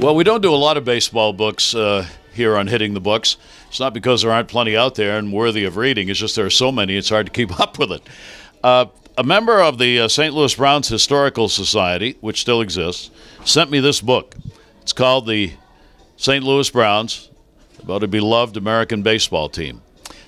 Well, we don't do a lot of baseball books here on Hitting the Books. It's not because there aren't plenty out there and worthy of reading. It's just there are so many, it's hard to keep up with it. A member of the St. Louis Browns Historical Society, which still exists, sent me this book. It's called The St. Louis Browns, about a beloved American baseball team.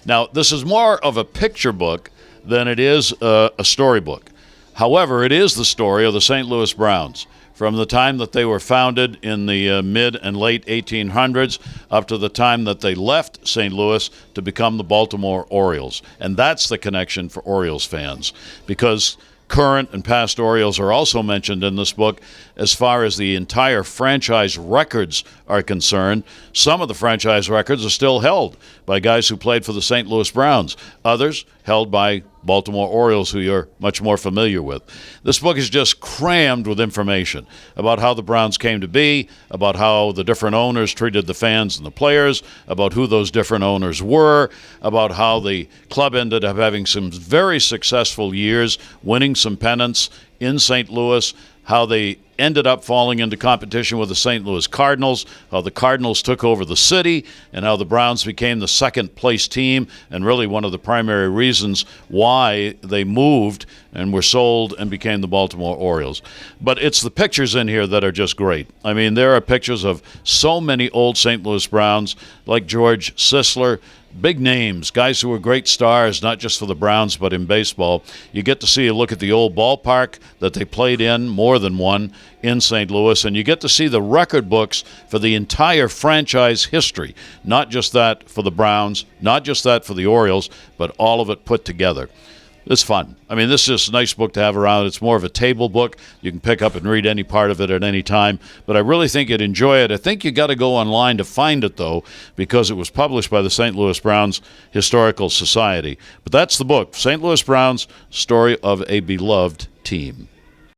Now, this is more of a picture book than it is a storybook. However, it is the story of the St. Louis Browns from the time that they were founded in the mid and late 1800s up to the time that they left St. Louis to become the Baltimore Orioles. And that's the connection for Orioles fans, because current and past Orioles are also mentioned in this book as far as the entire franchise records are concerned. Some of the franchise records are still held by guys who played for the St. Louis Browns. Others held by Baltimore Orioles, who you're much more familiar with. This book is just crammed with information about how the Browns came to be, about how the different owners treated the fans and the players, about who those different owners were, about how the club ended up having some very successful years, winning some pennants in St. Louis, how they ended up falling into competition with the St. Louis Cardinals, how the Cardinals took over the city, and how the Browns became the second-place team, and really one of the primary reasons why they moved and were sold and became the Baltimore Orioles. But it's the pictures in here that are just great. I mean, there are pictures of so many old St. Louis Browns, like George Sisler, big names, guys who were great stars, not just for the Browns, but in baseball. You get to see a look at the old ballpark that they played in, more than one, in St. Louis, and you get to see the record books for the entire franchise history, not just that for the Browns, not just that for the Orioles, but all of it put together. It's fun. I mean, this is just a nice book to have around. It's more of a table book. You can pick up and read any part of it at any time. But I really think you'd enjoy it. I think you got to go online to find it, though, because it was published by the St. Louis Browns Historical Society. But that's the book, St. Louis Browns, Story of a Beloved Team.